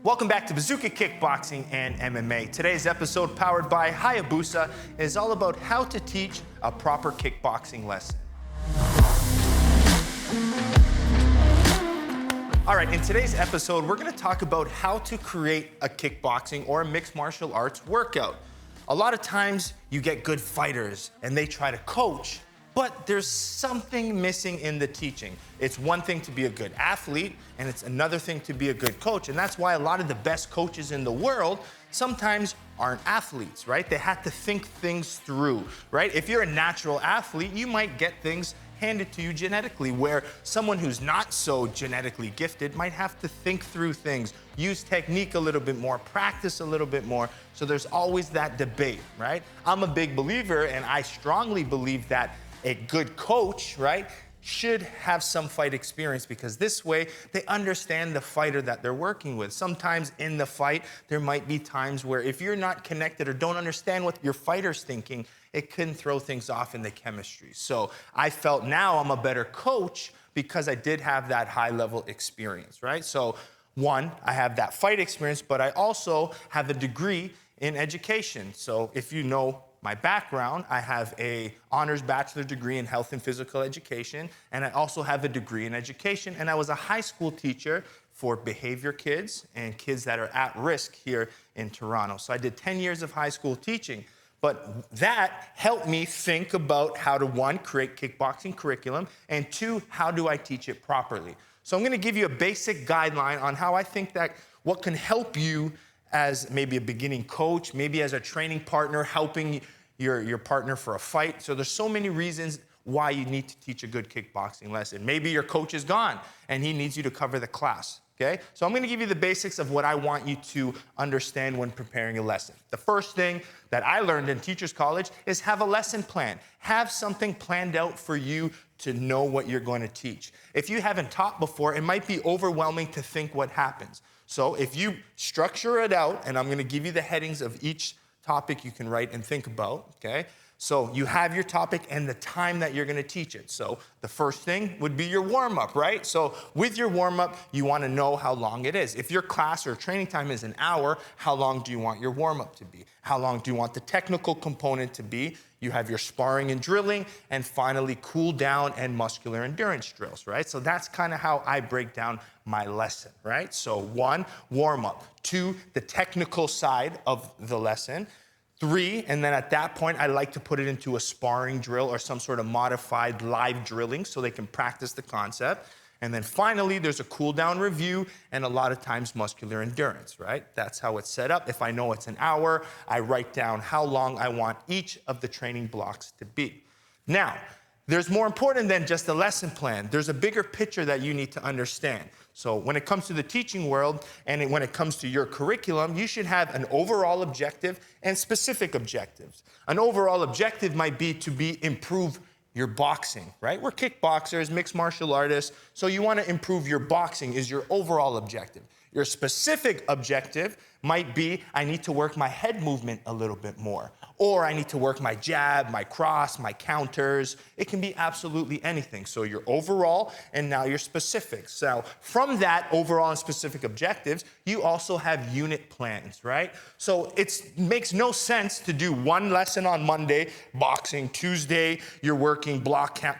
Welcome back to Bazooka Kickboxing and MMA. Today's episode, powered by Hayabusa, is all about how to teach a proper kickboxing lesson. All right, in today's episode, we're gonna talk about how to create a kickboxing or a mixed martial arts workout. A lot of times you get good fighters and they try to coach, but there's something missing in the teaching. It's one thing to be a good athlete, and it's another thing to be a good coach. And that's why a lot of the best coaches in the world sometimes aren't athletes, right? They have to think things through, right? If you're a natural athlete, you might get things handed to you genetically, where someone who's not so genetically gifted might have to think through things, use technique a little bit more, practice a little bit more. So there's always that debate, right? I'm a big believer, and I strongly believe that a good coach, right, should have some fight experience, because this way they understand the fighter that they're working with. Sometimes in the fight, there might be times where if you're not connected or don't understand what your fighter's thinking, it can throw things off in the chemistry. So I felt now I'm a better coach because I did have that high level experience, right? So one, I have that fight experience, but I also have a degree in education. So if you know my background, I have an honors bachelor degree in health and physical education, and I also have a degree in education, and I was a high school teacher for behavior kids and kids that are at risk here in Toronto. So I did 10 years of high school teaching, but that helped me think about how to, one, create kickboxing curriculum, and two, how do I teach it properly? So I'm gonna give you a basic guideline on how I think that what can help you as maybe a beginning coach, maybe as a training partner, helping your partner for a fight. So there's so many reasons why you need to teach a good kickboxing lesson. Maybe your coach is gone and he needs you to cover the class, okay? So I'm gonna give you the basics of what I want you to understand when preparing a lesson. The first thing that I learned in Teachers College is have a lesson plan. Have something planned out for you to know what you're going to teach. If you haven't taught before, it might be overwhelming to think what happens. So if you structure it out, and I'm gonna give you the headings of each topic you can write and think about, okay? So you have your topic and the time that you're gonna teach it. So the first thing would be your warm-up, right? So with your warm-up, you wanna know how long it is. If your class or training time is an hour, how long do you want your warm-up to be? How long do you want the technical component to be? You have your sparring and drilling, and finally cool down and muscular endurance drills, right? So that's kind of how I break down my lesson, right? So one, warm-up. Two, the technical side of the lesson. Three, and then at that point, I like to put it into a sparring drill or some sort of modified live drilling so they can practice the concept. And then finally, there's a cool down review and a lot of times muscular endurance, right? That's how it's set up. If I know it's an hour, I write down how long I want each of the training blocks to be. Now, there's more important than just a lesson plan. There's a bigger picture that you need to understand. So when it comes to the teaching world and when it comes to your curriculum, you should have an overall objective and specific objectives. An overall objective might be to improve your boxing, right? We're kickboxers, mixed martial artists, so you want to improve your boxing is your overall objective. Your specific objective might be, I need to work my head movement a little bit more, or I need to work my jab, my cross, my counters. It can be absolutely anything. So your overall and now your specifics. So from that overall and specific objectives, you also have unit plans, right? So it makes no sense to do one lesson on Monday, boxing. Tuesday, you're working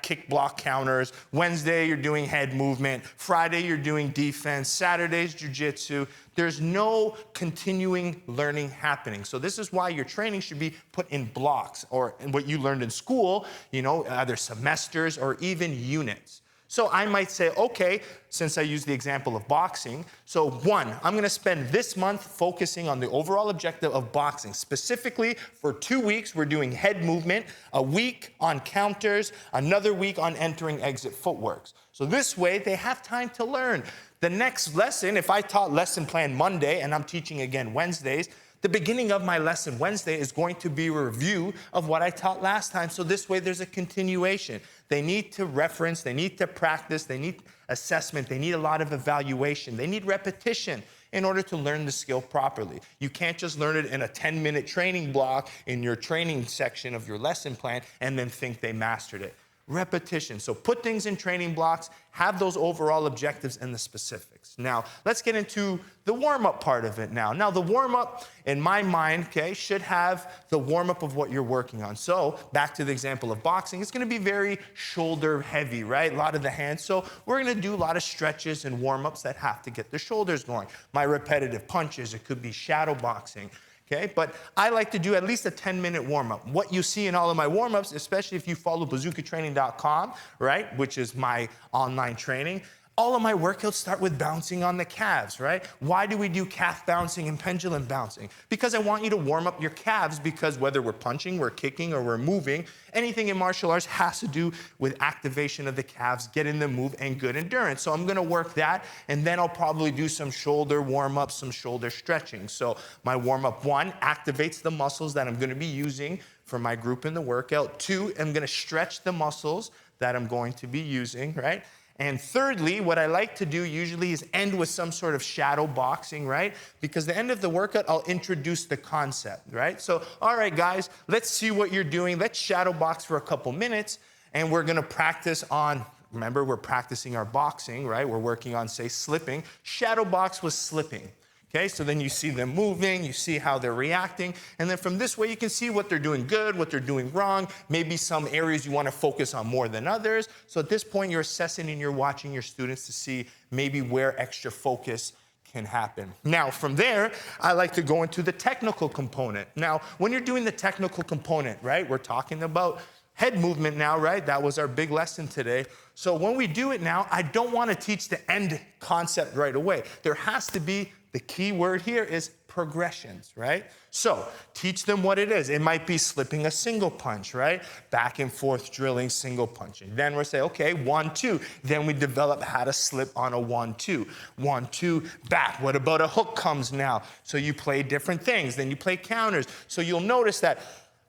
kick block counters. Wednesday, you're doing head movement. Friday, you're doing defense. Saturday's jiu-jitsu. There's no continuing learning happening. So this is why your training should be put in blocks, or in what you learned in school, you know, either semesters or even units. So I might say, okay, since I use the example of boxing, so one, I'm gonna spend this month focusing on the overall objective of boxing. Specifically, for 2 weeks, we're doing head movement, a week on counters, another week on entering exit footworks. So this way, they have time to learn. The next lesson, if I taught lesson plan Monday and I'm teaching again Wednesdays, the beginning of my lesson Wednesday is going to be a review of what I taught last time. So this way there's a continuation. They need to reference, they need to practice, they need assessment, they need a lot of evaluation, they need repetition in order to learn the skill properly. You can't just learn it in a 10-minute training block in your training section of your lesson plan and then think they mastered it. repetition. So put things in training blocks, have those overall objectives and the specifics. Now, let's get into the warm-up part of it now. Now, the warm-up, in my mind, okay, should have the warm-up of what you're working on. So, back to the example of boxing, it's gonna be very shoulder heavy, right? A lot of the hands. So, we're gonna do a lot of stretches and warm-ups that have to get the shoulders going. My repetitive punches, it could be shadow boxing. Okay, but I like to do at least a 10-minute warm-up. What you see in all of my warm-ups, especially if you follow bazookatraining.com, right, which is my online training, all of my workouts start with bouncing on the calves, right? Why do we do calf bouncing and pendulum bouncing? Because I want you to warm up your calves, because whether we're punching, we're kicking, or we're moving, anything in martial arts has to do with activation of the calves, getting them move, and good endurance. So I'm gonna work that, and then I'll probably do some shoulder warm-ups, some shoulder stretching. So my warm-up 1 activates the muscles that I'm gonna be using for my group in the workout. 2, I'm gonna stretch the muscles that I'm going to be using, right? And thirdly, what I like to do usually is end with some sort of shadow boxing, right? Because the end of the workout, I'll introduce the concept, right? So, all right, guys, let's see what you're doing. Let's shadow box for a couple minutes, and we're gonna practice on, remember, we're practicing our boxing, right? We're working on, say, slipping. Shadow box was slipping. Okay, so then you see them moving, you see how they're reacting, and then from this way you can see what they're doing good, what they're doing wrong, maybe some areas you want to focus on more than others. So at this point you're assessing and you're watching your students to see maybe where extra focus can happen. Now from there, I like to go into the technical component. Now, when you're doing the technical component, right, we're talking about head movement now, right? That was our big lesson today. So when we do it now, I don't want to teach the end concept right away. There has to be, the key word here is progressions, right? So teach them what it is. It might be slipping a single punch, right? Back and forth drilling, single punching. Then we'll say, okay, 1, 2. Then we develop how to slip on a 1, 2. 1, 2, back. What about a hook comes now? So you play different things. Then you play counters. So you'll notice that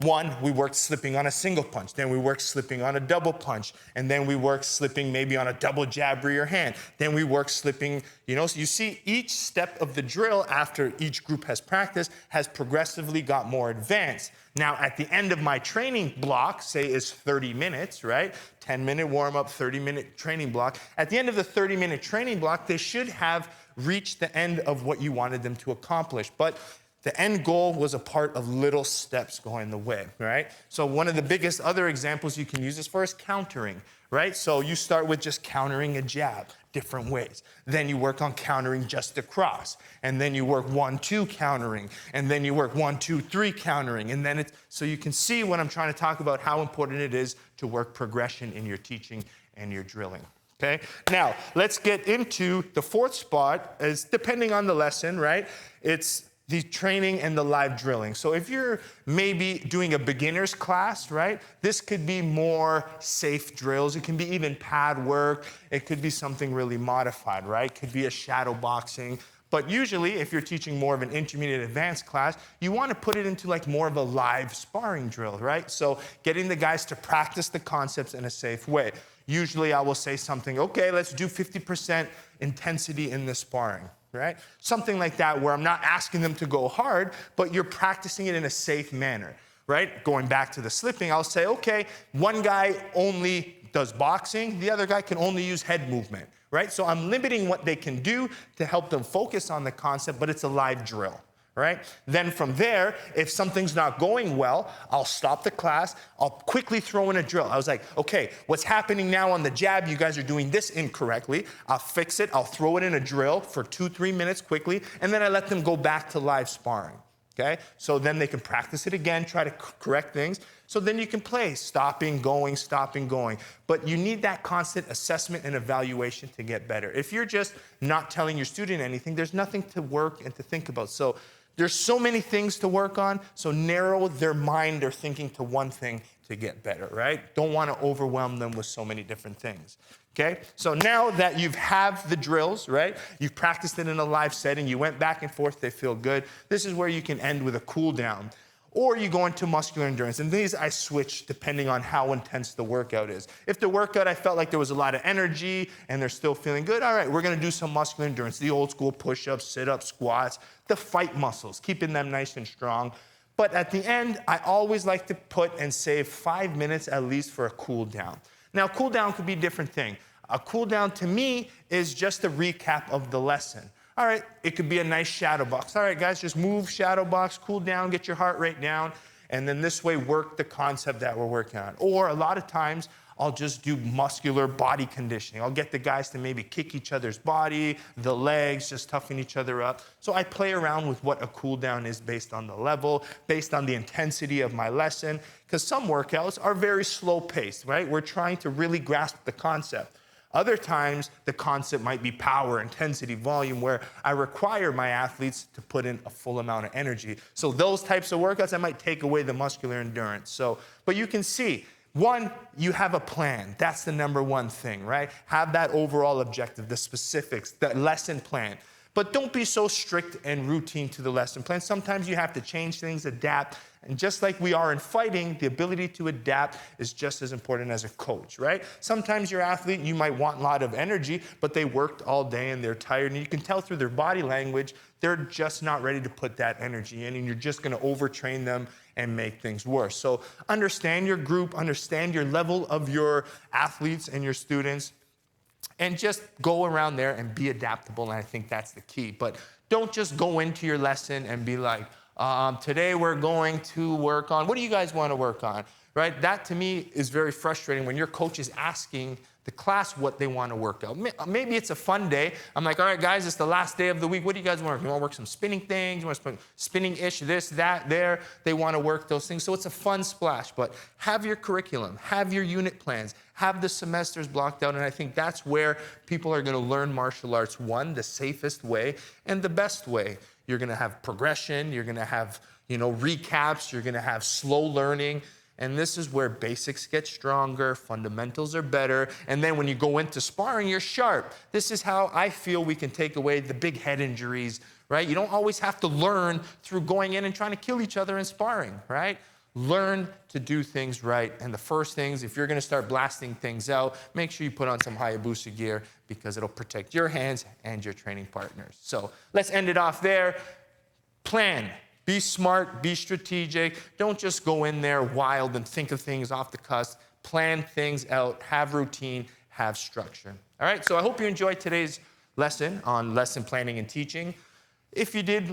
1, we worked slipping on a single punch. Then we worked slipping on a double punch. And then we worked slipping maybe on a double jab rear hand. Then we worked slipping, you know, so you see each step of the drill after each group has practiced has progressively got more advanced. Now, at the end of my training block, say is 30 minutes, right? 10-minute warm-up, 30-minute training block. At the end of the 30-minute training block, they should have reached the end of what you wanted them to accomplish. But the end goal was a part of little steps going the way, right? So one of the biggest other examples you can use is for countering, right? So you start with just countering a jab, different ways. Then you work on countering just across. And then you work 1, 2 countering. And then you work 1, 2, 3 countering. And then so you can see what I'm trying to talk about, how important it is to work progression in your teaching and your drilling. Okay, now let's get into the 4th spot, is depending on the lesson, right? It's the training and the live drilling. So if you're maybe doing a beginner's class, right, this could be more safe drills. It can be even pad work. It could be something really modified, right? It could be a shadow boxing. But usually, if you're teaching more of an intermediate advanced class, you want to put it into like more of a live sparring drill, right? So getting the guys to practice the concepts in a safe way. Usually I will say something, okay, let's do 50% intensity in the sparring. Right? Something like that, where I'm not asking them to go hard, but you're practicing it in a safe manner, right? Going back to the slipping, I'll say, okay, one guy only does boxing, the other guy can only use head movement, right? So I'm limiting what they can do to help them focus on the concept, but it's a live drill. Right? Then from there, if something's not going well, I'll stop the class. I'll quickly throw in a drill. I was like, okay, what's happening now on the jab? You guys are doing this incorrectly. I'll fix it. I'll throw it in a drill for 2, 3 minutes quickly. And then I let them go back to live sparring. Okay? So then they can practice it again, try to correct things. So then you can play stopping, going, stopping, going. But you need that constant assessment and evaluation to get better. If you're just not telling your student anything, there's nothing to work and to think about. So there's so many things to work on, so narrow their mind, their thinking to one thing to get better, right? Don't want to overwhelm them with so many different things, okay? So now that you have the drills, right? You've practiced it in a live setting, you went back and forth, they feel good. This is where you can end with a cool down. Or you go into muscular endurance. And these I switch depending on how intense the workout is. If the workout I felt like there was a lot of energy and they're still feeling good, all right, we're gonna do some muscular endurance, the old school push-ups, sit-ups, squats, the fight muscles, keeping them nice and strong. But at the end, I always like to put and save 5 minutes at least for a cool down. Now, cool down could be a different thing. A cool down to me is just a recap of the lesson. All right, it could be a nice shadow box. All right, guys, just move, shadow box, cool down, get your heart rate down, and then this way work the concept that we're working on. Or a lot of times, I'll just do muscular body conditioning. I'll get the guys to maybe kick each other's body, the legs, just toughen each other up. So I play around with what a cool down is based on the level, based on the intensity of my lesson, because some workouts are very slow paced, right? We're trying to really grasp the concept. Other times, the concept might be power, intensity, volume, where I require my athletes to put in a full amount of energy. So those types of workouts, I might take away the muscular endurance. But you can see, one, you have a plan. That's the number one thing, right? Have that overall objective, the specifics, the lesson plan. But don't be so strict and routine to the lesson plan. Sometimes you have to change things, adapt. And just like we are in fighting, the ability to adapt is just as important as a coach, right? Sometimes your athlete, you might want a lot of energy, but they worked all day and they're tired. And you can tell through their body language, they're just not ready to put that energy in. And you're just going to overtrain them and make things worse. So understand your group, understand your level of your athletes and your students, and just go around there and be adaptable. And I think that's the key. But don't just go into your lesson and be like, today we're going to work on, what do you guys want to work on, right? That to me is very frustrating when your coach is asking the class what they want to work out. Maybe it's a fun day. I'm like, all right, guys, it's the last day of the week. What do you guys want to work? You want to work some spinning things? You want to spinning-ish, this, that, there. They want to work those things. So it's a fun splash. But have your curriculum, have your unit plans, have the semesters blocked out. And I think that's where people are going to learn martial arts, one, the safest way and the best way. You're going to have progression. You're going to have, recaps. You're going to have slow learning. And this is where basics get stronger, fundamentals are better, and then when you go into sparring, you're sharp. This is how I feel we can take away the big head injuries, right? You don't always have to learn through going in and trying to kill each other in sparring, right? Learn to do things right. And the first things, if you're going to start blasting things out, make sure you put on some Hayabusa gear because it'll protect your hands and your training partners. So let's end it off there. Plan. Be smart, be strategic. Don't just go in there wild and think of things off the cuff. Plan things out, have routine, have structure. All right, so I hope you enjoyed today's lesson on lesson planning and teaching. If you did,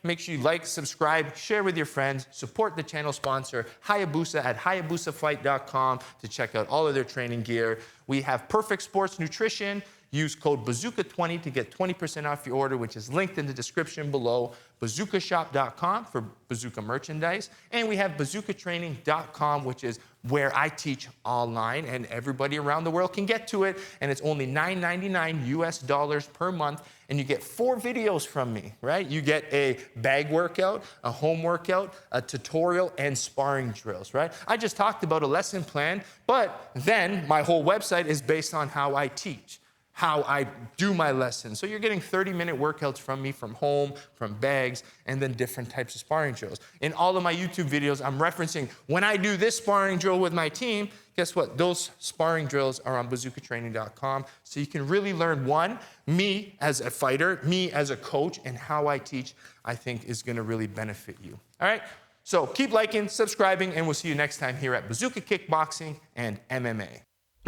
make sure you like, subscribe, share with your friends, support the channel sponsor, Hayabusa at HayabusaFight.com to check out all of their training gear. We have Perfect Sports Nutrition. Use code Bazooka20 to get 20% off your order, which is linked in the description below. BazookaShop.com for Bazooka merchandise. And we have BazookaTraining.com, which is where I teach online, and everybody around the world can get to it. And it's only $9.99 US per month. And you get 4 videos from me, right? You get a bag workout, a home workout, a tutorial, and sparring drills, right? I just talked about a lesson plan, but then my whole website is based on how I teach, how I do my lessons. So you're getting 30-minute workouts from me, from home, from bags, and then different types of sparring drills. In all of my YouTube videos, I'm referencing when I do this sparring drill with my team, guess what? Those sparring drills are on bazookatraining.com. So you can really learn, one, me as a fighter, me as a coach, and how I teach, I think is gonna really benefit you. All right? So keep liking, subscribing, and we'll see you next time here at Bazooka Kickboxing and MMA.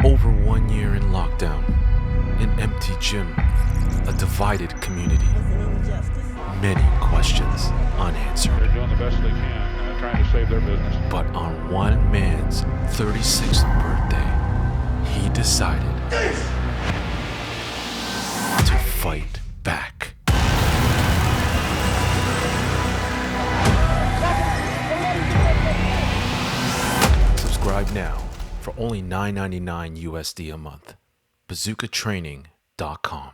Over 1 year in lockdown, an empty gym, a divided community, many questions unanswered. They're doing the best they can, trying to save their business. But on one man's 36th birthday, he decided to fight back. Subscribe now for only $9.99 USD a month. BazookaTraining.com